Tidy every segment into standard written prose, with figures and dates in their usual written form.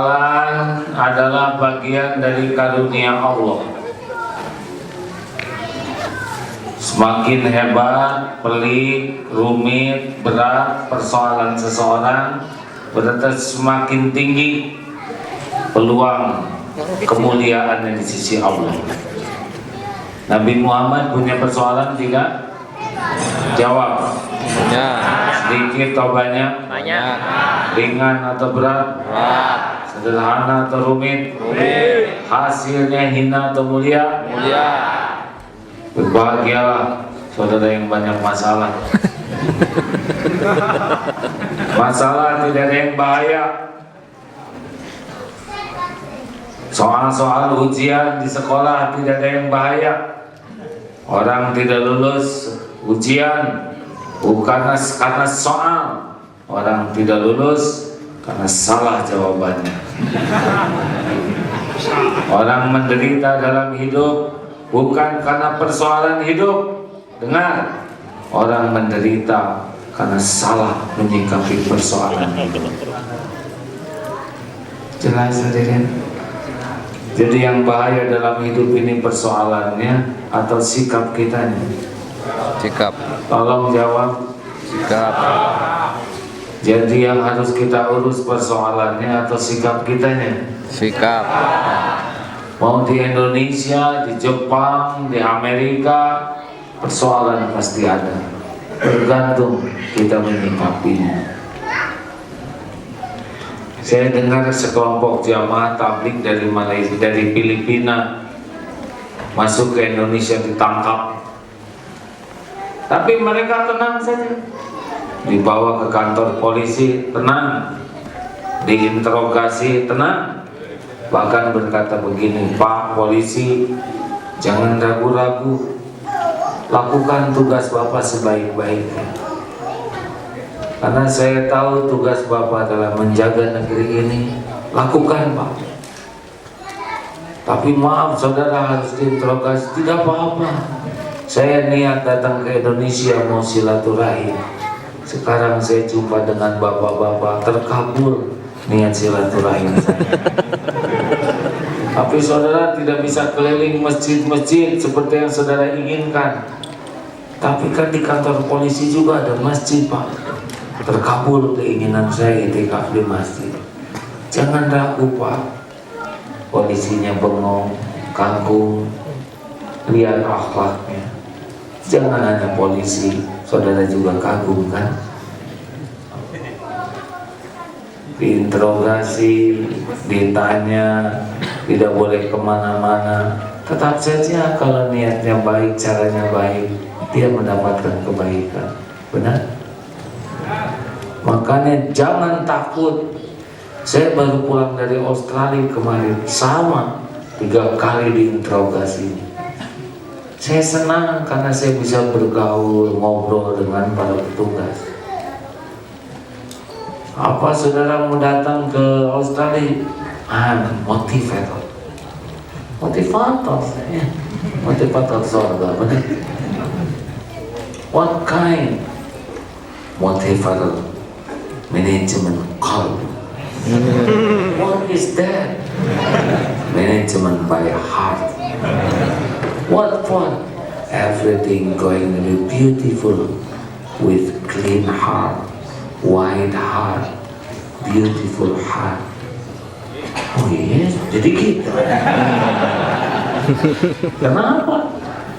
Amalan adalah bagian dari karunia Allah. Semakin hebat, pelik, rumit, berat persoalan seseorang, berarti semakin tinggi peluang kemuliaannya di sisi Allah. Nabi Muhammad punya persoalan tidak? Jawab. Sedikit atau banyak? Banyak. Ringan atau berat? Berat. Sederhana atau rumit? Rumit. Hasilnya hina atau mulia? Mulia. Berbahagialah saudara yang banyak masalah. Masalah tidak ada yang bahaya. Soal-soal ujian di sekolah tidak ada yang bahaya. Orang tidak lulus ujian bukan karena soal, orang tidak lulus karena salah jawabannya. Orang menderita dalam hidup bukan karena persoalan hidup. Dengar, orang menderita karena salah menyikapi persoalan hidup. Jelas hadirin? Jadi yang bahaya dalam hidup ini persoalannya atau sikap kitanya? Sikap. Tolong jawab. Sikap. Jadi yang harus kita urus persoalannya atau sikap kitanya? Sikap. Mau di Indonesia, di Jepang, di Amerika, persoalan pasti ada. Tergantung kita menyikapinya. Saya dengar sekelompok jamaah tabligh dari Malaysia, dari Filipina masuk ke Indonesia ditangkap. Tapi mereka tenang saja. Dibawa ke kantor polisi, tenang. Diinterogasi, tenang. Bahkan berkata begini, Pak polisi, jangan ragu-ragu, lakukan tugas Bapak sebaik-baiknya. Karena saya tahu tugas Bapak adalah menjaga negeri ini. Lakukan Pak. Tapi maaf saudara harus diinterogasi. Tidak apa-apa. Saya niat datang ke Indonesia mau silaturahim. Sekarang saya jumpa dengan bapak-bapak, terkabul niat silaturahim saya. Tapi saudara tidak bisa keliling masjid-masjid seperti yang saudara inginkan. Tapi kan di kantor polisi juga ada masjid Pak. Terkabul keinginan saya itikaf di masjid. Jangan ragu Pak. Polisinya bengong, kagum, lihat akhlaknya. Jangan hanya polisi, saudara juga kagum kan? Diinterogasi, ditanya, tidak boleh kemana-mana. Tetap saja kalau niatnya baik, caranya baik, dia mendapatkan kebaikan. Benar? Makanya jangan takut. Saya baru pulang dari Australia kemarin, sama 3 kali diinterogasi. Saya senang karena saya bisa bergaul, ngobrol dengan para petugas. Apa saudara mau datang ke Australia? Motivator. Motivator, ya. Motivator surga, benar? What kind? Motivator. Manajemen qalb. What is that? Management by heart. What for? Everything going to be beautiful with clean heart, wide heart, beautiful heart. Oh yes, jadi gitu. Kenapa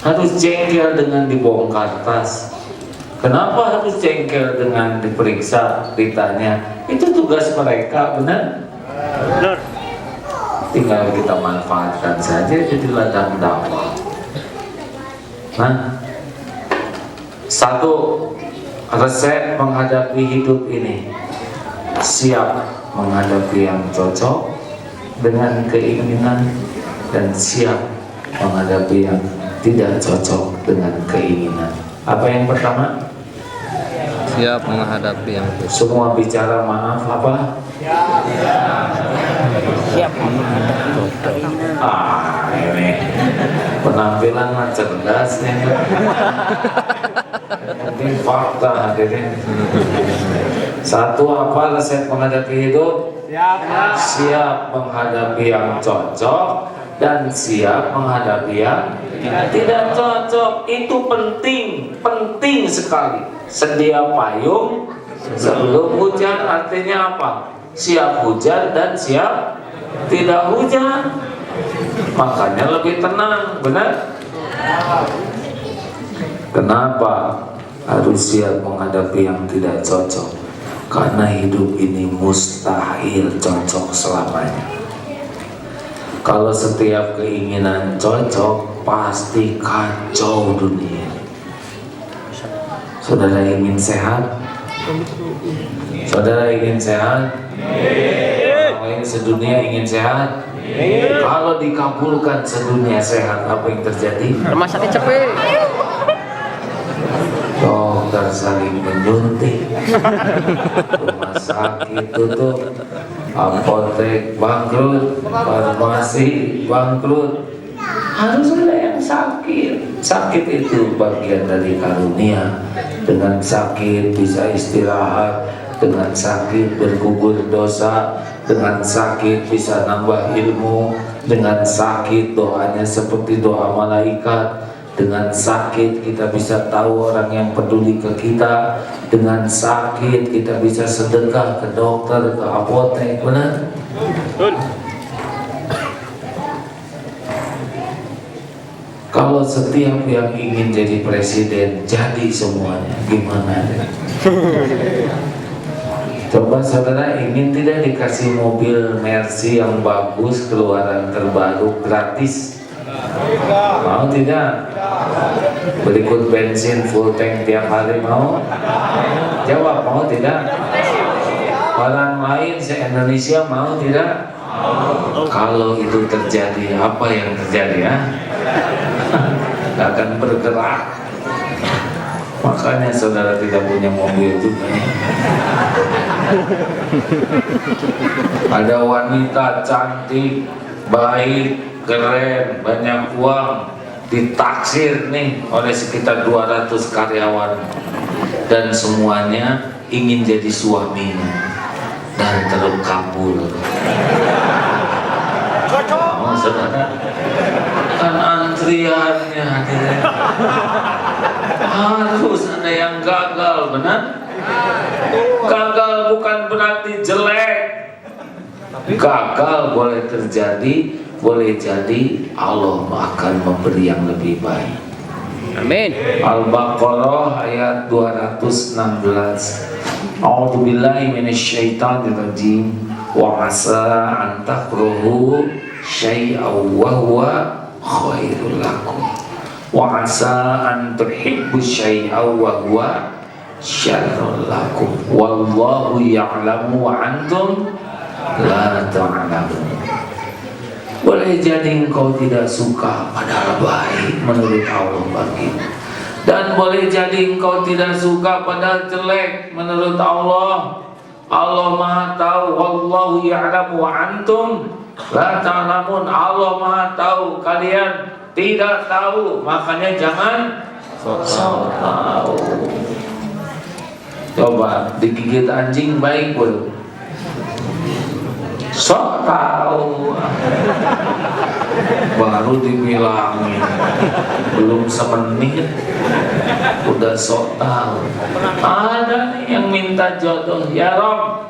harus jengkel dengan dibongkar tas? Kenapa harus jengkel dengan diperiksa, ditanya? Itu tugas mereka, benar? Benar. Tinggal kita manfaatkan saja jadi ladang dakwah. Nah, satu resep menghadapi hidup ini, siap menghadapi yang cocok dengan keinginan dan siap menghadapi yang tidak cocok dengan keinginan. Apa yang pertama? Siap menghadapi yang Semua bicara maaf apa? siap menghadapi. Ini penampilan mah cerdasnya. Ini fakta hadirin. Satu, apa resep menghadapi hidup? Siap menghadapi yang cocok dan siap menghadapi yang tidak cocok. Itu penting sekali. Sedia payung sebelum hujan, artinya apa? Siap hujan dan siap tidak hujan. Makanya lebih tenang, benar? Kenapa harus siap menghadapi yang tidak cocok? Karena hidup ini mustahil cocok selamanya. Kalau setiap keinginan cocok, pasti kacau dunia. Saudara ingin sehat? Saudara ingin sehat? Orang lain sedunia ingin sehat? Kalau dikabulkan sedunia sehat, apa yang terjadi? Rumah sakit cepet. Dokter saling menyuntik, rumah sakit tutup, apotek bangkrut, farmasi bangkrut. Harus ada yang sakit. Sakit itu bagian dari karunia. Dengan sakit bisa istirahat, dengan sakit bergugur dosa, dengan sakit bisa nambah ilmu, dengan sakit doanya seperti doa malaikat. Dengan sakit kita bisa tahu orang yang peduli ke kita. Dengan sakit kita bisa sedekah ke dokter, ke apotek, benar? Kalau setiap yang ingin jadi presiden jadi semuanya, gimana deh? Coba saudara ingin tidak dikasih mobil Mercy yang bagus, keluaran terbaru, gratis? Mau tidak? Berikut bensin full tank tiap hari, mau? Jawab, mau tidak? Orang lain se-Indonesia mau tidak? Kalau itu terjadi, apa yang terjadi ya? Gak akan bergerak. Makanya saudara tidak punya mobil juga. Ada wanita cantik, baik, keren, banyak uang, ditaksir nih oleh sekitar 200 karyawan, dan semuanya ingin jadi suaminya dan terkabul. Oh, saudara, kan antriannya harus ada yang gagal, benar? Gagal bukan berarti jelek. Gagal boleh terjadi, boleh jadi Allah akan memberi yang lebih baik. Amin. Al-Baqarah ayat 216. A'udzubillahi minasyaitonirrajim. Wa 'asa an takrahu syai'an wa huwa khairul lakum. Wa 'asa an tuhibbu syai'an wa huwa syarrul lakum. Wallahu ya'lamu wa antum la ta'lamun. Boleh jadi engkau tidak suka, padahal baik menurut Allah bagimu. Dan boleh jadi engkau tidak suka, padahal jelek menurut Allah. Allah Maha tahu. Wallahu ya'lamu wa antum la ta'lamun. Allah Maha tahu, kalian tidak tahu. Makanya jangan sok tahu. Coba digigit anjing baik pun sok tahu, baru dibilangin belum semenit udah sok tahu. Ada nih yang minta jodoh, ya Rob,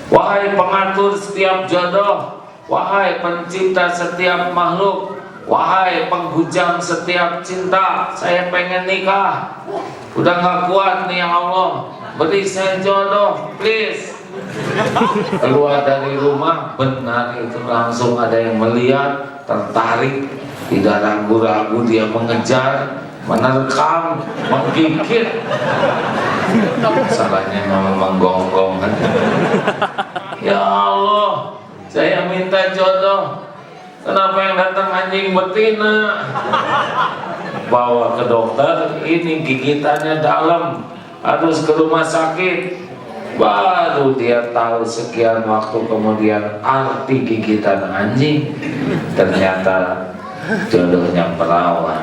wahai pengatur setiap jodoh, wahai pencipta setiap makhluk, wahai penghujam setiap cinta, saya pengen nikah, udah gak kuat nih ya Allah, beri saya jodoh please. Keluar dari rumah, benar itu langsung ada yang melihat, tertarik, tidak ragu-ragu dia mengejar, menerkam, menggigit. Salahnya memang menggonggong kan? Ya Allah, saya minta jodoh, kenapa yang datang anjing betina? Bawa ke dokter, ini gigitannya dalam, harus ke rumah sakit. Baru dia tahu sekian waktu kemudian arti gigitan anjing. Ternyata jodohnya perawan.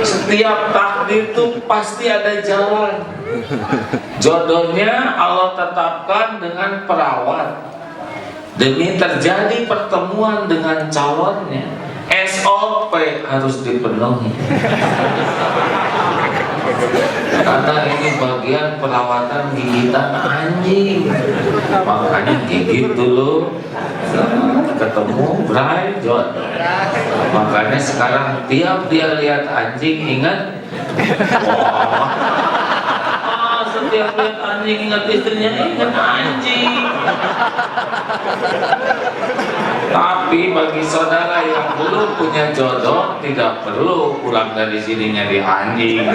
Setiap takdir itu pasti ada jalan. Jodohnya Allah tetapkan dengan perawat. Demi terjadi pertemuan dengan calonnya, SOP harus dipenuhi. Karena ini bagian perawatan gigitan anjing, makanya gigit dulu, ketemu Bray jodoh. Makanya sekarang tiap dia lihat anjing ingat, setiap lihat anjing ingat istrinya, ingat anjing. Tapi bagi saudara yang belum punya jodoh, tidak perlu pulang dari sini nyari anjing.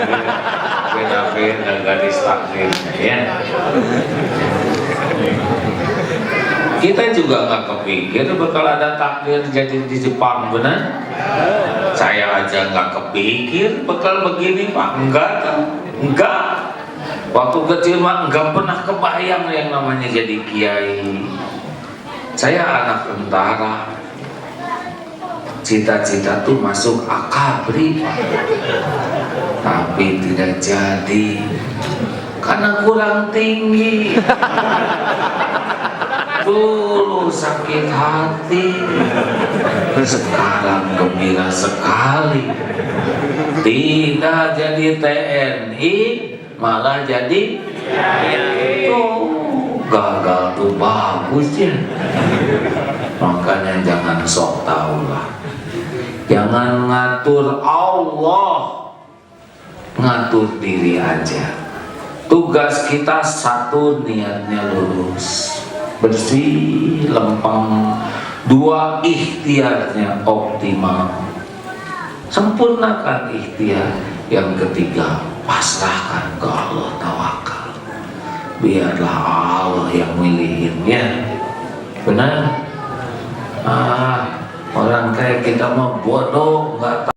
Beda-beda gadis takdirnya ya. Kita juga nggak kepikir bakal ada takdir jadi di Jepang, benar? Saya aja nggak kepikir bakal begini Pak. Enggak. Waktu kecil mah nggak pernah kebayang yang namanya jadi kiai. Saya anak tentara, cita-cita tuh masuk akabri, tapi tidak jadi karena kurang tinggi. Dulu sakit hati, sekarang gembira sekali. Tidak jadi TNI, malah jadi gagal tuh bagus ya. Makanya jangan sok tahu lah, jangan ngatur Allah, ngatur diri aja. Tugas kita satu, niatnya lurus, bersih, lempeng. Dua, ikhtiarnya optimal, sempurnakan ikhtiar. Yang ketiga, pasrahkan ke Allah, tawakal. Biarlah Allah yang milihinnya. Benar? Orang kayak kita mah bodoh, nggak tahu.